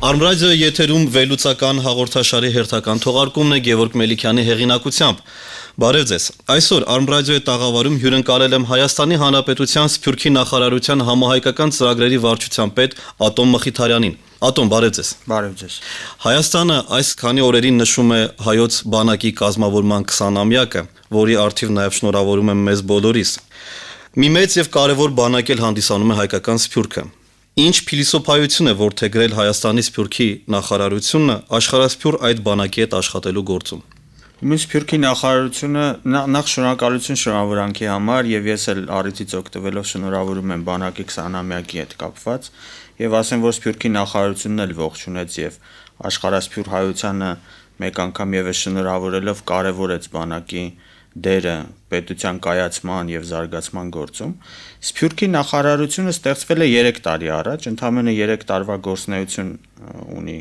Արմրադիոյի եթերում վերլուծական հաղորդաշարի հերթական թողարկումն է Գևորգ Մելիքյանի հեղինակությամբ։ Բարև ձեզ։ Այսօր Արմրադիոյի տաղավարում հյուրընկալել եմ Հայաստանի Հանրապետության Սփյուռքի նախարարության համահայկական ծրագրերի վարչության պետ Ատոմ Մխիթարյանին։ Ատոմ, բարև ձեզ։ Բարև ձեզ։ Հայաստանը այս քանի օրերին նշում է հայոց բանակի կազմավորման 20-ամյակը, որի առթիվ նաև շնորհավորում եմ մեզ բոլորիս։ Մի մեծ եւ կարևոր բանակ էլ հանդիսանում է հայկական Սփյուռքը։ Ինչ փիլիսոփայություն է որդեգրել Հայաստանի Սփյուռքի նախարարությունը աշխարհասփյուռ այդ բանակի հետ աշխատելու գործում։ Իմенно Սփյուռքի նախարարությունը նախ շնորհակալություն շնորհավորանքի համար եւ ես էլ առիթից օգտվելով շնորհավորում եմ բանակի 20-ամյակի հետ կապված եւ ասեմ, որ Սփյուռքի նախարարությունն էլ ողջունեց եւ աշխարհասփյուռ հայությանը մեկ անգամ եւս շնորհավորելով կարեւորեց բանակի դերը պետության կայացման եւ զարգացման գործում։ Սփյուռքի նախարարությունը ստեղծվել է 3 տարի առաջ, ընդամենը 3 տարվա գործունեություն ունի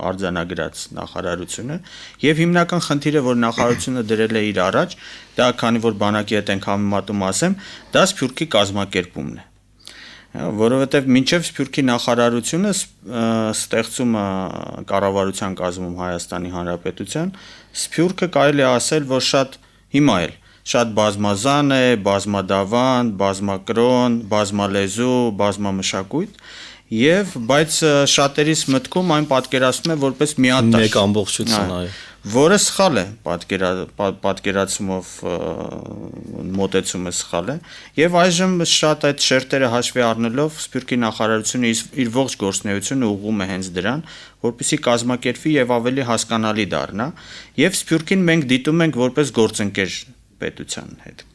արձանագրած նախարարությունը եւ հիմնական խնդիրը, որ նախարարությունը դրել է իր առաջ, դա քանի որ բանակի հետ ենք համեմատում ասեմ, դա Սփյուռքի կազմակերպումն է։ Որովհետև մինչև Սփյուռքի նախարարությունը ստեղծումը կառավարության կազմում Հայաստանի Հանրապետության, Սփյուռքը կարելի է ասել, որ հիմա էլ շատ բազմազան է, բազմադավան, բազմակրոն, բազմալեզու, բազմամշակույթ եւ բայց շատերիս մտքում այն պատկերացնում է որպես միատաշ մեկ ամբողջություն, այո, որը սխալ է, պատկերացումով մոտեցումը սխալ է եւ այժմ շատ այդ շերտերը հաշվի առնելով Սփյուռքի նախարարությունը իր ողջ գործունեությունը ուղղում է հենց դրան, որպեսզի կազմակերպվի եւ ավելի հասկանալի դառնա եւ Սփյուռքին մենք դիտում ենք որպես գործընկեր պետության հետ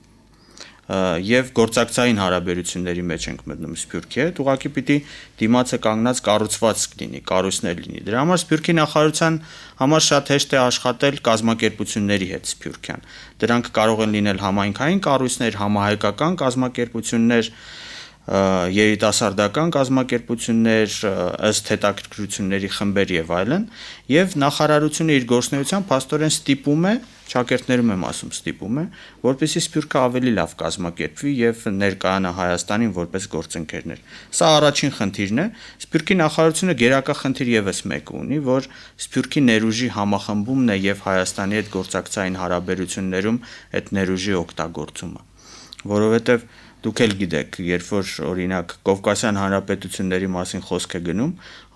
եւ գործակցային հարաբերությունների մեջ ենք մտնում Սփյուռքի հետ, ուղղակի պիտի դիմացը կանգնած կառուցվածք լինի, կառույցներ լինի։ Դրա համար Սփյուռքի նախարարության համար շատ հեշտ է աշխատել կազմակերպությունների հետ սփյուռքյան։ Դրանք կարող են լինել համայնքային կառույցներ, համահայկական կազմակերպություններ, երիտասարդական կազմակերպություններ, ըստ հետաքրքրությունների խմբեր եւ այլն, եւ նախարարությունը իր գործունեությամբ փաստորեն ստիպում է, ճակերտներում եմ ասում ստիպում է, որպեսզի Սփյուռքը ավելի լավ կազմակերպվի եւ ներկայանա Հայաստանին որպես գործընկերներ։ Սա առաջին խնդիրն է։ Սփյուռքի նախարարությունը գերակա խնդիր եւս մեկ ունի, որ Սփյուռքի ներուժի համախմբումն է եւ Հայաստանի հետ գործակցային հարաբերություններում այդ ներուժի օգտագործումը, որովհետեւ դուք էլ գիտեք, երբ որ օրինակ Կովկասյան հանրապետությունների մասին խոսք է գնում,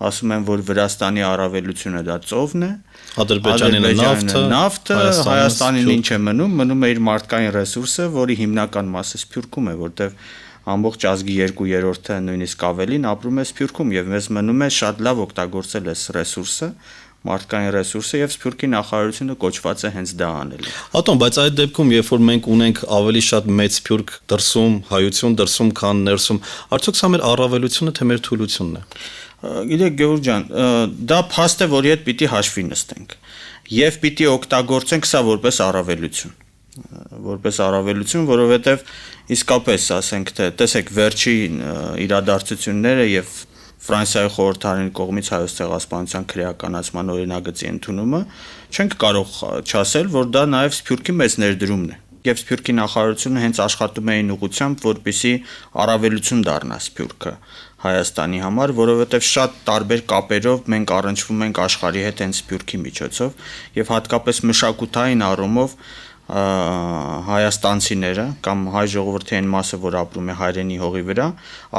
ասում են, որ Վրաստանի առավելությունը դա ծովն է, Ադրբեջանի նավթը, Հայաստանին ինչ է մնում է իր մարդկային ռեսուրսը, որի հիմնական մասը Սփյուռքում է, որտեղ ամբողջ ազգի 2/3-ը նույնիսկ ավելին ապրում է Սփյուռքում եւ մեզ մնում է շատ լավ օգտագործել այս ռեսուրսը, մարդկային ռեսուրսը եւ Սփյուռքի նախարարությունը կոչված է հենց դա անելու։ Ատոմ, բայց այդ դեպքում, երբ որ մենք ունենք ավելի շատ մեծ Սփյուռք դրսում, հայություն դրսում, քան ներսում, արդյոք սա մեր առավելությունը թե մեր թուլությունն է։ Գիտեք, Գևորգ ջան, դա փաստ է, որի հետ պիտի հաշվի նստենք եւ պիտի օգտագործենք սա որպես առավելություն, որովհետեւ իսկապես ասենք թե տեսեք վերջին իրադարձությունները եւ Ֆրանսիայի խորհրդարանի կողմից հայոց ցեղասպանության քրեականացման օրինագծի ընդունումը չենք կարող չասել, որ դա նաև Սփյուռքի մեծ ներդրումն է։ Եվ Սփյուռքի նախարարությունը հենց աշխատում է այն ուղղությամբ, որպեսզի առավելություն դառնա Սփյուռքը Հայաստանի համար, որովհետև շատ տարբեր կապերով մենք առնչվում ենք աշխարհի հետ հենց Սփյուռքի միջոցով եւ հատկապես մշակութային առումով հայաստանցիները կամ հայ ժողովրդի այն մասը, որ ապրում է հայրենի հողի վրա,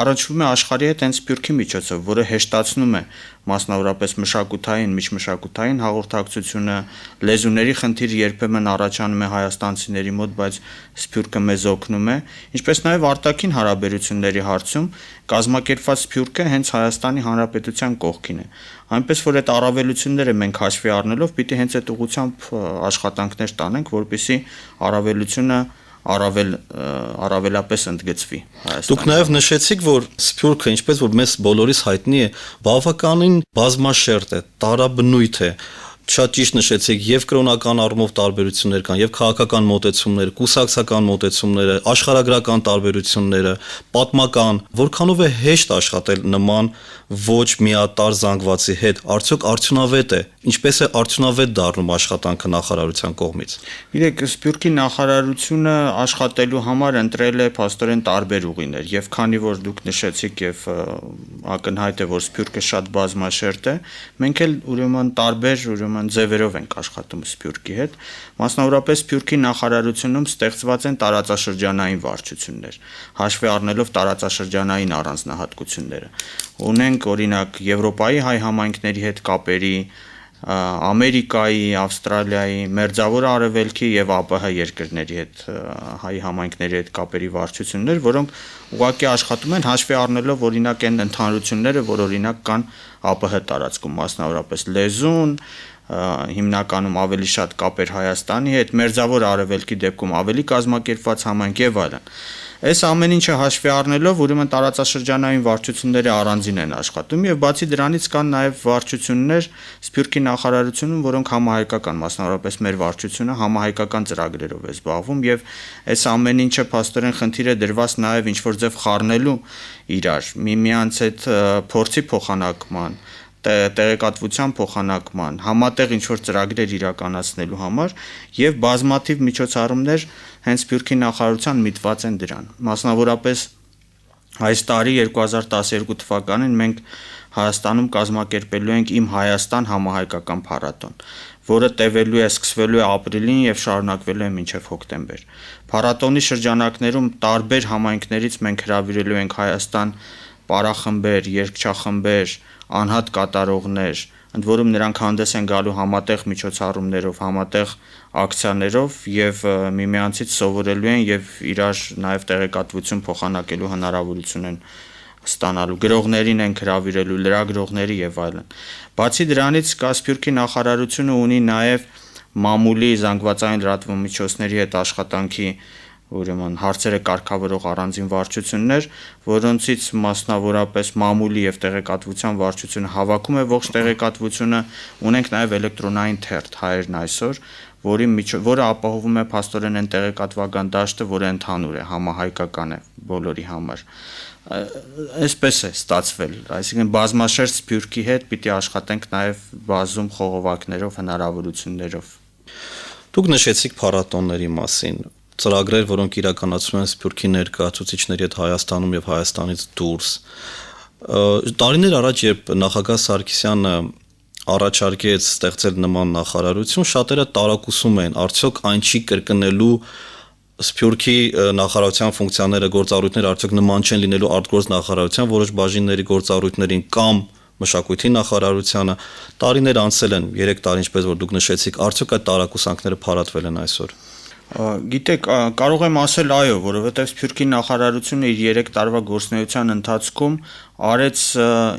առնչվում է աշխարհի հետ հենց Սփյուռքի միջոցով, որը հեշտացնում է մասնավորապես մշակութային, միջմշակութային հաղորդակցությունը, լեզուների խնդիր երբեմն առաջանում է հայաստանցիների մոտ, բայց Սփյուռքը մեզ օգնում է, ինչպես նաև արտաքին հարաբերությունների հարցում կազմակերպված Սփյուռքը հենց Հայաստանի Հանրապետության կողքին է։ Այնպես որ այդ առավելությունները մենք հաշվի առնելով պիտի հենց այդ ուղղությամբ աշխատանքներ տանենք, որպեսզի առավելությունը առավելապես ընդգծվի Հայաստանը։ Դուք նաև նշեցիք, որ Սփյուռքը, ինչպես որ մեզ բոլորիս հայտնի է, բավականին բազմաշերտ է, տարաբնույթ է, Շատ ճիշտ նշեցիք, եւ կրոնական առումով տարբերություններ կան, եւ քաղաքական մոտեցումներ, կուսակցական մոտեցումները, աշխարհագրական տարբերությունները, պատմական, որքանով է հեշտ աշխատել նման ոչ միատարր զանգվածի հետ, արդյոք արդյունավետ է, ինչպես է արդյունավետ դառնում աշխատանքը նախարարության կողմից։ Գիտեք, Սփյուռքի նախարարությունը աշխատելու համար ընտրել է փաստորեն տարբեր ուղիներ, եւ քանի որ դուք նշեցիք եւ ակնհայտ է, որ Սփյուռքը շատ բազմաշերտ է, մենք էլ ուրեմն տարբեր ձևերով ենք աշխատում Սփյուռքի հետ, մասնավորապես Սփյուռքի նախարարությունում ստեղծված են տարածաշրջանային վարչություններ, հաշվի առնելով տարածաշրջանային առանձնահատկությունները։ Ունենք օրինակ Եվրոպայի հայ համայնքների հետ կապերի, Ամերիկայի, Ավստրալիայի, Մերձավոր Արևելքի եւ ԱՊՀ երկրների հետ հայ համայնքների հետ կապերի վարչություններ, որոնք ուղղակի աշխատում են հաշվի առնելով օրինակ այն ընդհանրությունները, որ օրինակ կան ԱՊՀ տարածքում, մասնավորապես լեզուն, հիմնականում ավելի շատ կապեր Հայաստանի հետ, Մերձավոր Արևելքի դեպքում ավելի կազմակերպված համայնք եւ այլն։ Այս ամեն ինչը հաշվի առնելով ուրեմն տարածաշրջանային վարչությունները առանձին են աշխատում եւ բացի դրանից կան նաեւ վարչություններ Սփյուռքի նախարարությունում, որոնք համահայկական, մասնավորապես մեր վարչությունը համահայկական ծրագրերով է զբաղվում եւ այս ամեն ինչը փաստորեն խնդիր է դրված նաեւ ինչ որ ձև խառնելու իրար, միմյանց հետ փորձի փոխանակման, տեղեկատվության փոխանակման, համատեղ ինչ-որ ծրագրեր իրականացնելու համար եւ բազմաթիվ միջոցառումներ հենց Սփյուռքի նախարարության միտված են դրան։ Մասնավորապես այս տարի 2012 թվականին մենք Հայաստանում կազմակերպելու ենք Իմ Հայաստան համահայկական փառատոն, որը տևելու է, սկսվելու է ապրիլին եւ շարունակվելու է մինչեւ հոկտեմբեր։ Փառատոնի շրջանակներում տարբեր համայնքներից մենք հրավիրելու ենք Հայաստան պարախմբեր, երգչախմբեր, անհատ կատարողներ, ընդ որում նրանք հանդես են գալու համատեղ միջոցառումներով, համատեղ ակցիաներով եւ միմյանցից սովորելու են եւ իրար նաեւ տեղեկատվություն փոխանակելու հնարավորություն են ստանալու, գրողներին են հրավիրելու, լրագրողների եւ այլն։ Բացի դրանից Սփյուռքի նախարարությունը ունի նաեւ մամուլի զանգվածային լրատվամիջոցների հետ աշխատանքի ուրեմն հարցերը կարգավորող առանձին վարչություններ, որոնցից մասնավորապես մամուլի եւ տեղեկատվության վարչությունը հավաքում է ողջ տեղեկատվությունը, ունենք նաեւ էլեկտրոնային թերթ հայերն այսօր, որը ապահովում է փաստորեն այն տեղեկատվական դաշտը, որը ընդհանուր է, համահայկական է բոլորի համար։ Այսպես է ստացվել, այսինքն բազմաշերտ Սփյուռքի հետ պիտի աշխատենք նաեւ բազում խողովակներով, հնարավորություններով։ Դուք նշեցիք փառատոնների մասին, ծրագրեր, որոնք իրականացվում են Սփյուռքի ներկայացուցիչների հետ Հայաստանում եւ Հայաստանից դուրս։ Տարիներ առաջ, երբ նախագահ Սարգսյանը առաջարկեց ստեղծել նման նախարարություն, շատերը տարակուսում են, արդյոք այն չի կրկնելու Սփյուռքի նախարարության ֆունկցիաները, գործառույթները արդյոք նման չեն լինելու արտգործ նախարարության որոշ բաժինների գործառույթներին կամ մշակույթի նախարարությանը։ Տարիներ անցել են, 3 տարի, ինչպես որ դուք նշեցիք, արդյոք այդ տարակուսանքները փարատվել են այսօր։ Գիտեք, կարող եմ ասել այո, որովհետև Սփյուռքի նախարարությունը իր 3 տարվա գործունեության ընթացքում արեց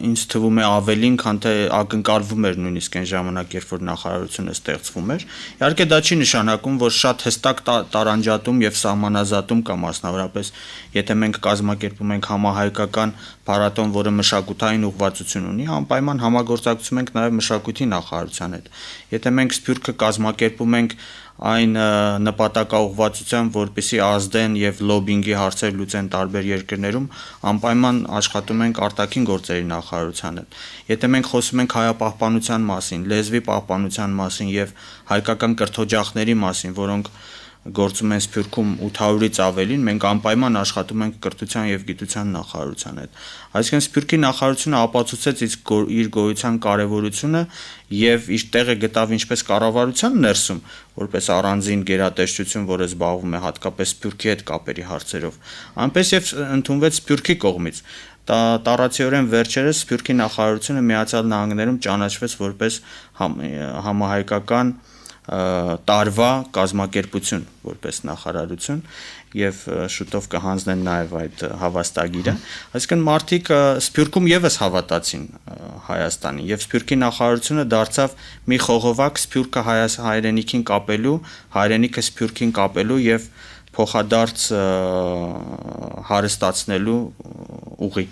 ինձ թվում է ավելին, քան թե ակնկալվում էր նույնիսկ այն ժամանակ, երբ որ նախարարությունը ստեղծվում էր։ Իհարկե դա չի նշանակում, որ շատ հստակ տարանջատում եւ սահմանազատում կա, մասնավորապես, եթե մենք կազմակերպում ենք համահայկական փառատոն, որը մշակութային ուղղվածություն ունի, անպայման համագործակցում ենք նաեւ մշակույթի նախարարության հետ։ Եթե մենք Սփյուռքը կազմակերպում ենք այն նպատակաուղղվածությամբ, որպեսզի ազդեն եւ լոբինգի հարցեր լուծեն տարբեր երկրներում, անպայման աշխատում ենք արտաքին գործերի նախարարության հետ։ Եթե մենք խոսում ենք հայապահպանության մասին, լեզվի պահպանության մասին եւ հայկական կրթօջախների մասին, որոնք գործում են Սփյուռքում 800-ից ավելին, մենք անպայման աշխատում ենք կրթության եւ գիտության նախարարության հետ։ Այսինքն Սփյուռքի նախարարությունը ապացուցեց իր գոյության կարեւորությունը եւ իր տեղը գտավ ինչպես կառավարության ներսում, որպես առանձին գերատեսչություն, որը զբաղվում է հատկապես Սփյուռքի հետ կապերի հարցերով, այնպես եւ ընդունվեց Սփյուռքի կողմից։ Տարածիորեն վերջերս Սփյուռքի նախարարությունը Միացյալ Նահանգներում ճանաչվեց որպես համահայկական տարվա կազմակերպություն որպես նախարարություն եւ շուտով կհանձնեն նաեւ այդ հավաստագիրը, այսինքն մարդիկ Սփյուռքում եւս հավատացին Հայաստանին եւ Սփյուռքի նախարարությունը դարձավ մի խողովակ Սփյուռքը հայրենիքին կապելու, հայրենիքը Սփյուռքին կապելու եւ փոխադարձ հարստացնելու ուղի։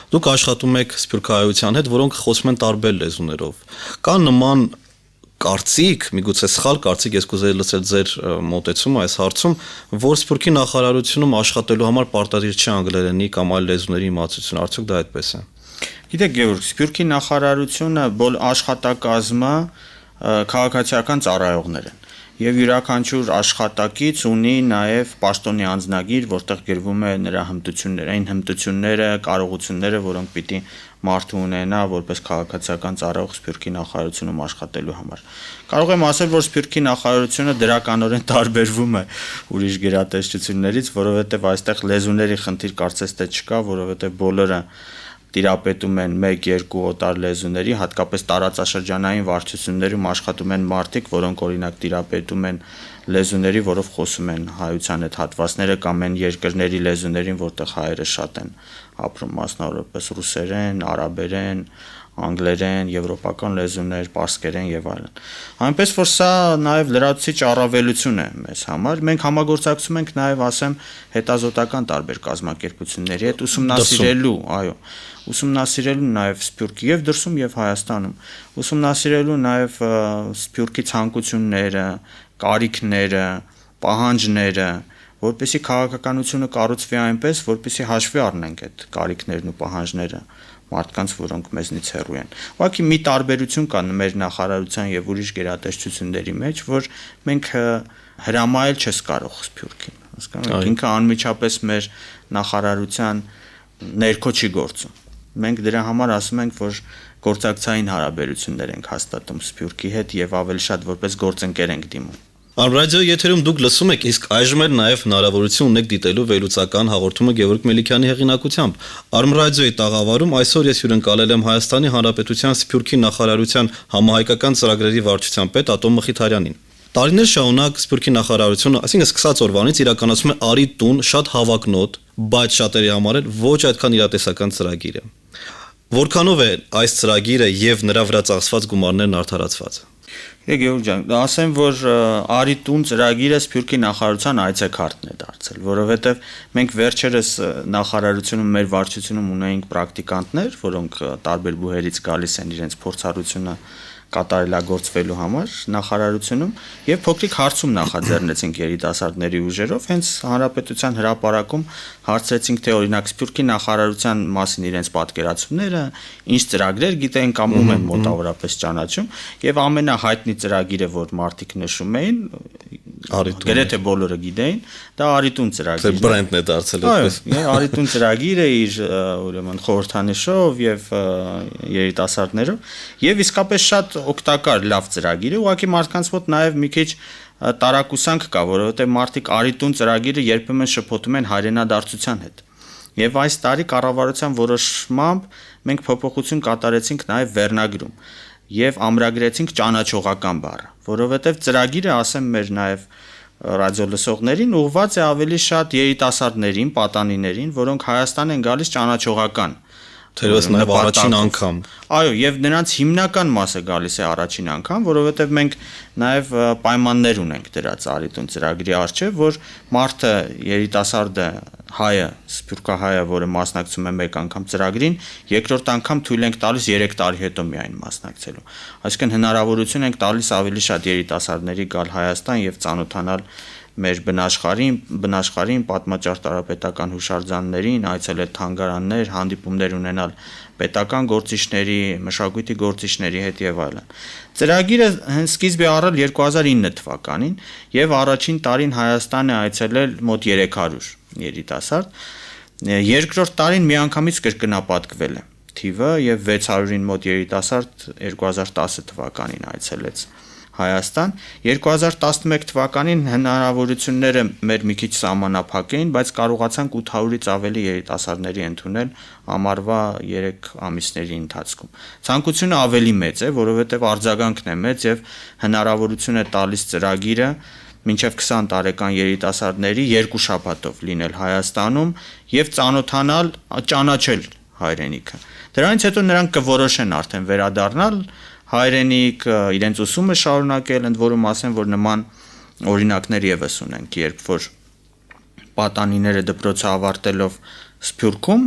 Դուք աշխատում եք սփյուռքահայության հետ, որոնք խոսում են տարբեր լեզուներով։ Կան նման կարծիք, միգուցե սխալ կարծիք, ես կուզեի լսել ձեր մոտեցումը այս հարցում, որ Սփյուռքի նախարարությունում աշխատելու համար պարտադիր չի անգլերենի կամ այլ լեզուների իմացություն, արդյոք դա այդպես է։ Գիտեք, Գևորգ, Սփյուռքի նախարարությունը աշխատակազմը քաղաքացիական ծառայողներ են։ Եվ յուրաքանչյուր աշխատակից ունի նաև պաշտոնի անձնագիր, որտեղ գրվում է նրա հմտությունները, այն հմտությունները, կարողությունները, որոնք պիտի մարդը ունենա որպես քաղաքացիական ծառայող Սփյուռքի նախարարությունում աշխատելու համար։ Կարող եմ ասել, որ Սփյուռքի նախարարությունը դրականորեն տարբերվում է ուրիշ գերատեսչություններից, որովհետև այստեղ լեզուների խնդիր կարծես թե չկա, որովհետև բոլորը տիրապետում են 1-2 օտար լեզուների, հատկապես տարածաշրջանային վարչություններում աշխատում են մարդիկ, որոնք օրինակ տիրապետում են լեզուների, որով խոսում են հայության այդ հատվածները կամ այն երկրների լեզուներին, որտեղ հայերը շատ են ապրում, մասնավորապես ռուսերեն, արաբերեն, անգլերեն, եվրոպական լեզուներ, պարսկերեն եւ այլն։ Այնպես որ սա նաեւ լրացուցիչ առավելություն է մեզ համար։ Մենք համագործակցում ենք նաեւ, ասեմ, հետազոտական տարբեր կազմակերպությունների հետ ուսումնասիրելու, այո, ուսումնասիրելու նաեւ Սփյուռքի եւ դրսում եւ Հայաստանում, ուսումնասիրելու նաեւ Սփյուռքի ցանկությունները, կարիքները, պահանջները, որպեսզի քաղաքականությունը կառուցվի այնպես, որպեսզի հաշվի առնենք այդ կարիքներն ու պահանջները մարդկանց, որոնք մեզնից հեռու են։ Ուղղակի մի տարբերություն կա մեր նախարարության եւ ուրիշ գերատեսչությունների մեջ, որ մենք հրամայել չես կարող Սփյուռքին, հասկանու՞մ եք, ինքը անմիջապես մեր նախարարության ներքո չի գործում։ Մենք դրա համար ասում ենք, որ գործակցային հարաբերություններ ենք հաստատում Սփյուռքի հետ եւ ավելի շատ որպես գործընկեր ենք դիմում։ Ռադիոյի եթերում դուք լսում եք, իսկ այժմ էլ նաև հնարավորություն ունեք դիտելու վերլուծական հաղորդումը Գևորգ Մելիքյանի հեղինակությամբ։ Ռադիոյի տաղավարում այսօր ես հյուրընկալել եմ Հայաստանի Հանրապետության Սփյուռքի նախարարության համահայկական ծրագրերի վարչության պետ Ատոմ Մխիթարյանին։ Տարիներ շարունակ Սփյուռքի նախարարությունը, այսինքն սկսած օրվանից իրականացում է Արի տուն շատ հավակնոտ, բայց շատերի համար էլ ոչ այդքան իրատեսական ծրագիր է։ Որքանով է այս ծրագիրը եւ նրա վրա ծախսված գումարներն արդարացված։ Գեորգ ջան, ասեմ, որ Արի տուն ծրագիրը Սփյուռքի նախարարության այցեքարտն է դարձել, որովհետև մենք վերջերս նախարարությունում մեր վարչությունում ունեինք պրակտիկանտներ, որոնք տարբեր բուհերից գալիս են իրենց փորձառությունը կատարելագործվելու համար նախարարությունում եւ փոքրիկ հարցում նախաձեռնեցինք երիտասարդների ուժերով, հենց հանրապետության հրապարակում հարցրեցինք, թե օրինակ Սփյուռքի նախարարության մասին իրենց պատկերացումները, ինչ ծրագրեր գիտեն կամ ում են մոտավորապես ճանաչում եւ ամենահայտնի ծրագիրը, որ մարդիկ նշում էին, գրեթե բոլորը գիտեին, դա Արի տուն ծրագիրն է։ Բրենդն է դարձել այդպես։ Այո, Արի տուն ծրագիրը իր ուրեմն խորհրդանիշով եւ երիտասարդներով եւ իսկապես շատ օգտակար լավ ծրագիր է, ուղղակի մարդկանց մոտ նաև մի քիչ տարակուսանք կա, որովհետև մարդիկ Արի տուն ծրագիրը երբեմն շփոթում են հայրենադարձության հետ։ Եվ այս տարի կառավարության որոշմամբ մենք փոփոխություն կատարեցինք նաև վերնագրում եւ ամրագրեցինք ճանաչողական բառը, որովհետև ծրագիրը, ասեմ մեր նաև ռադիոլսողներին, ուղղված է ավելի շատ երիտասարդներին, պատանիներին, որոնք Հայաստան են գալիս ճանաչողական Թերևս նաև առաջին անգամ։ Այո, եւ նրանց հիմնական մասը գալիս է առաջին անգամ, որովհետեւ մենք նաև պայմաններ ունենք դրած Արի տուն ծրագրի առջև, որ մարդը երիտասարդը հայը, սփյուռքահայը, որը մասնակցում է մեկ անգամ ծրագրին, երկրորդ անգամ թույլ ենք տալիս 3 տարի հետո միայն մասնակցելու։ Այսինքն հնարավորություն ենք տալիս ավելի շատ երիտասարդների գալ Հայաստան եւ ծանոթանալ մեր բնաշխարհին, պատմաճարտարապետական հուշարձաններին, այցելել թանգարաններ, հանդիպումներ ունենալ պետական գործիչների, մշակույթի գործիչների հետ եւ այլն։ Ծրագիրը սկիզբ է առել 2009 թվականին եւ առաջին տարին Հայաստան է այցելել մոտ 300 երիտասարդ։ Երկրորդ տարին միանգամից կրկնապատկվել է թիվը եւ 600-ին մոտ երիտասարդ 2010 թվականին այցելեց Հայաստան 2011 թվականին հնարավորությունները մեր մի քիչ սահմանափակ էին, բայց կարողացանք 800-ից ավելի երիտասարդների ընդունել ամառվա 3 ամիսների ընթացքում։ Ցանկությունը ավելի մեծ է, որովհետև արձագանքն է մեծ եւ հնարավորություն է տալիս ծրագիրը մինչև 20 տարեկան երիտասարդների 2 շաբաթով լինել Հայաստանում եւ ծանոթանալ, ճանաչել հայրենիքը։ Դրանից հետո նրանք կորոշեն արդեն վերադառնալ հայրենիք, իրենց ուսումը շարունակել, ընդ որում ասեմ, որ նման օրինակներ եւս ունենք, երբ որ պատանիները դպրոցը ավարտելով Սփյուռքում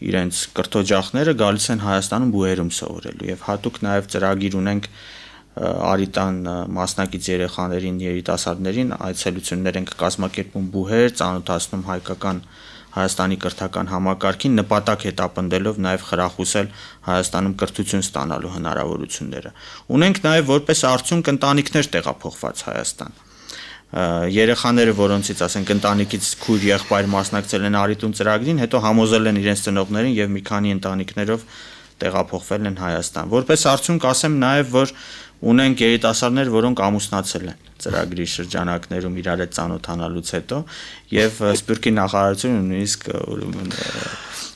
իրենց կրթօջախները գալիս են Հայաստանում բուհերում սովորելու եւ հատուկ նաեւ ծրագիր ունենք Արիտան մասնակից երեխաներին, երիտասարդներին այցելություններ ենք կազմակերպում բուհեր, ծանոթացնում հայկական Հայաստանի կրթական համակարգին, նպատակ հետապնդելով նաև խրախուսել Հայաստանում կրթություն ստանալու հնարավորությունները։ Ունենք նաև որպես արդյունք ընտանիքներ տեղափոխված Հայաստան։ Երեխաները, որոնցից ասենք ընտանիքից քույր եղբայր մասնակցել են Արիտուն ծրագրին, հետո համոզել են իրենց ծնողներին եւ մի քանի ընտանիքներով տեղափոխվել են Հայաստան։ Որպես արդյունք ասեմ նաև, որ ունենք երիտասարդներ, որոնք ամուսնացել են ծրագրի շրջանակներում իրար հետ ծանոթանալուց հետո եւ Սփյուռքի նախարարությունը նույնիսկ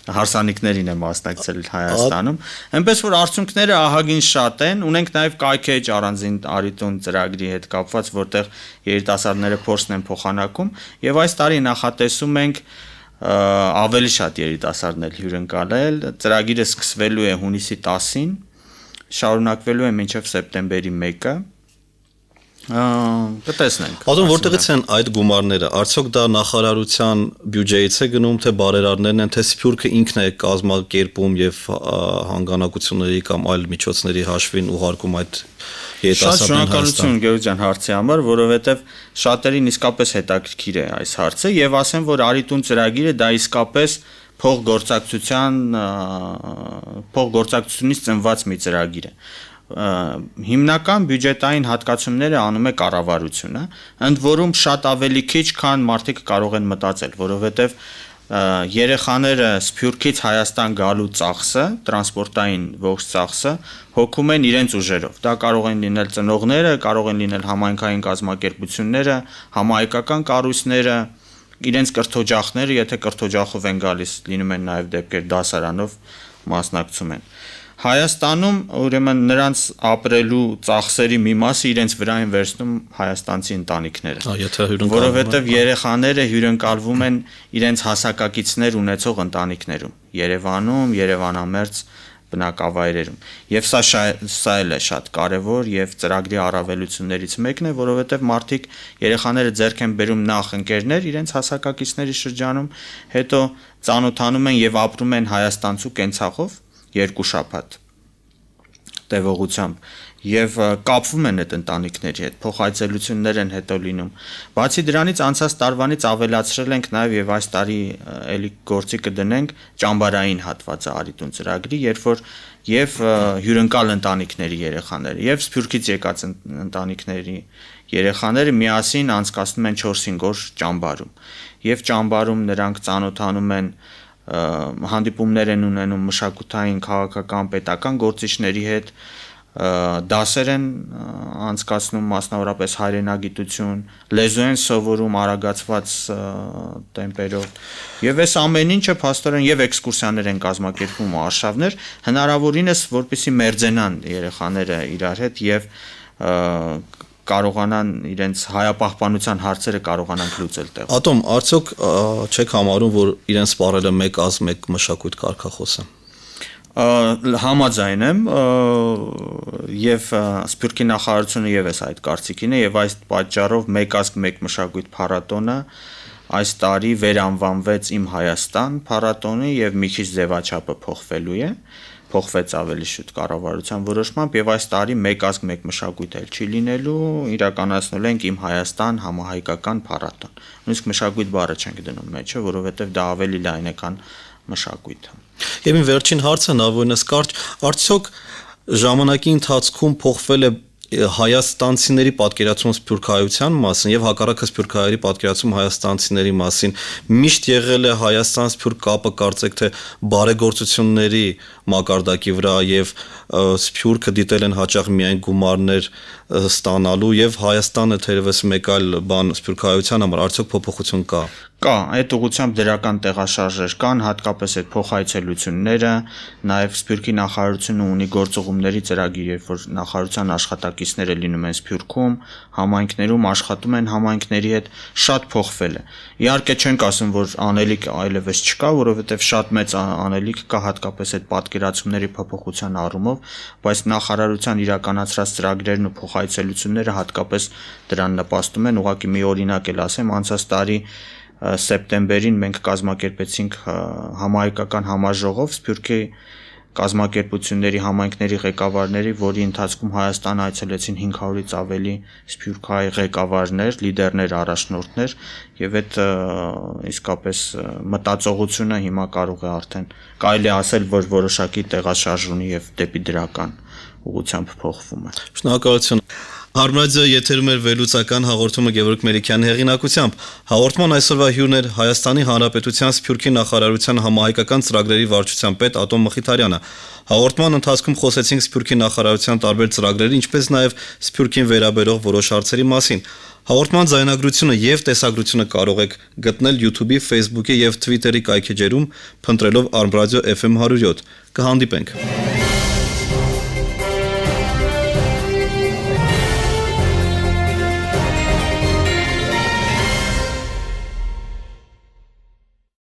հարսանիքներին է մասնակցել Հայաստանում։ Այնպես որ արդյունքները ահագին շատ են, ունենք նաև կայքեջ առանձին Արիտուն ծրագրի հետ կապված, որտեղ երիտասարդները փորձն են փոխանակում եւ այս տարի նախատեսում ենք ավելի շատ երիտասարդներ հյուրընկալել։ Ծրագիրը սկսվելու է հունիսի 10-ին, շարունակվելու է մինչև սեպտեմբերի 1-ը։ Կտեսնենք։ Ատոմ որտեղից են այդ գումարները, արդյոք դա նախարարության բյուջեից է գնում, թե բարերարներն են, թե Սփյուռքը ինքն է կազմակերպում եւ հանգանակությունների կամ այլ միջոցների հաշվին ուղարկում այդ երիտասարդներին Հայաստան։ Շատ շնորհակալություն Գեորգի ջան հարցի համար, որովհետեւ շատերին իսկապես հետաքրքիր է այս հարցը եւ ասեմ, որ Արիտուն ծրագիրը դա իսկապես փոխգործակցությունից ծնված մի ծրագիր է։ Հիմնական բյուջետային հատկացումները անում է կառավարությունը, ընդ որում շատ ավելի քիչ, քան մարդիկ կարող են մտածել, որովհետև երեխաները Սփյուռքից Հայաստան գալու ծախսը, տրանսպորտային ողջ ծախսը հոգում են իրենց ուժերով։ Դա կարող են լինել ծնողները, կարող են լինել համայնքային կազմակերպությունները, համահայկական կառույցները, իրենց կրթօջախները, եթե կրթօջախով են գալիս, լինում են նաև դեպքեր դասարանով մասնակցում են։ Հայաստանում ուրեմն նրանց ապրելու ծախսերի մի մասը իրենց վրա են վերցնում հայաստանցի ընտանիքները, որովհետև երեխաները հյուրընկալվում են իրենց հասակակիցներ ունեցող ընտանիքներում, Երևանում, Երևանամերձ բնակավայրերում։ Եվ սա էլ է շատ կարևոր եւ ծրագրի առավելություններից մեկն է, որովհետեւ մարդիկ երեխաները ձեռք են բերում նախ ընկերներ իրենց հասակակիցների շրջանում, հետո ծանոթանում են եւ ապրում են հայաստանցու կենցաղով 2 շաբաթ տևողությամբ եւ կապվում են այդ ընտանիքների հետ, փոխայցելություններ են հետո լինում։ Բացի դրանից անցած տարվանից ավելացրել ենք նաեւ եւ այս տարի էլի գործի կդնենք ճամբարային հատվածը Արիտուն ծրագրի, երբ որ եւ հյուրընկալ ընտանիքների երեխաները եւ Սփյուռքից եկած ընտանիքների երեխաները միասին անցկացնում են 4-5 օր ճամբարում եւ ճամբարում նրանք ծանոթանում են հանդիպումներ են ունենում մշակութային, քաղաքական, պետական գործիչների հետ, դասեր են անցկացնում մասնավորապես հայրենագիտություն, լեզու են սովորում արագացված տեմպերով եւ այս ամեն ինչը փաստորեն եւ էքսկուրսիաներ են կազմակերպում ու արշավներ, հնարավորինս որպեսզի մերձենան երեխաները իրար հետ եւ կարողանան իրենց հայապահպանության հարցերը կարողանան լուծել տեղ։ Ատոմ, արդյոք չեք համարում, որ իրենց սպառելը մեկ ազգ մեկ մշակույթ կարգախոս է։ Համաձայն եմ եւ Սփյուռքի նախարարությունը եւս այդ կարծիքին է եւ այս պատճառով մեկ ազգ մեկ մշակույթ փառատոնը այս տարի վերանվանվեց Իմ Հայաստան փառատոնի եւ մի քիչ ձևաչափը փոխվելու է, փոխվեց ավելի շուտ կառավարության որոշմամբ եւ այս տարի մեկ ազգ մեկ մշակույթ էլ չի լինելու, իրականացնելու ենք Իմ Հայաստան համահայկական փառատոն։ Նույնիսկ մշակույթ բառը չենք դնում մեջը, որովհետեւ դա ավելի լայն է, քան մշակույթը։ Եվ իմ վերջին հարցը նավոյնս կարճ, արդյոք ժամանակի ընթացքում փոխվել է հայաստանցիների պատկերացումը սփյուռքահայության մասին եւ հակառակը սփյուռքահայերի պատկերացումը հայաստանցիների մասին միշտ եղել է Հայաստան-Սփյուռք կապը կարծեք թե բարեգործությունների մակարդակի վրա եւ Սփյուռքը դիտել են հաճախ միայն գումարներ ստանալու եւ Հայաստանը թերևս մեկ այլ բան սփյուռքահայության համար արդյոք փոփոխություն կա։ Կա, այդ ուղղությամբ դրական տեղաշարժեր կան, հատկապես այդ փոխայցելությունները, նաև Սփյուռքի նախարարությունը ունի գործողումների ծրագիր, երբ որ նախարարության աշխատակիցները լինում են Սփյուռքում, համայնքներում աշխատում են համայնքների հետ, շատ փոխվել է։ Իհարկե չենք ասում, որ անելիք այլևս չկա, որովհետև շատ մեծ անելիք կա հատկապես այդ պատկերացումների փոփոխության առումով, բայց նախարարության իրականացրած ծրագրերն ու փոխայցելությունները հատկապես դրան նպաստում են, ուղղակի մի օրինակ էլ ասեմ, անցած տարի սեպտեմբերին մենք կազմակերպեցինք համահայկական համաժողով Սփյուռքի կազմակերպությունների համայնքների ղեկավարների, որի ընթացքում Հայաստան այցելեցին 500-ից ավելի սփյուռքահայ ղեկավարներ, լիդերներ, առաջնորդներ, եւ այդ իսկապես մտածողությունը հիմա կարող է արդեն կարելի ասել, որ որոշակի տեղաշարժ ունի եւ դեպի դրական ուղղությամբ փոխվում է։ Շնորհակալություն։ Հարմրադիո եթերում էր վերլուծական հաղորդումը Գևորգ Մելիքյանի հեղինակությամբ։ Հաղորդման այսօրվա հյուրն էր Հայաստանի Հանրապետության Սփյուռքի նախարարության համահայկական ծրագրերի վարչության պետ Ատոմ Մխիթարյանը։ Հաղորդման ընթացքում խոսեցինք Սփյուռքի նախարարության տարբեր ծրագրերի, ինչպես նաև Սփյուռքին վերաբերող որոշ հարցերի մասին։ Հաղորդման ձայնագրությունը եւ տեսագրությունը կարող եք գտնել YouTube-ի, Facebook-ի եւ Twitter-ի կայքեջերում, փնտրելով Arm Radio FM 107։ Կհանդիպենք։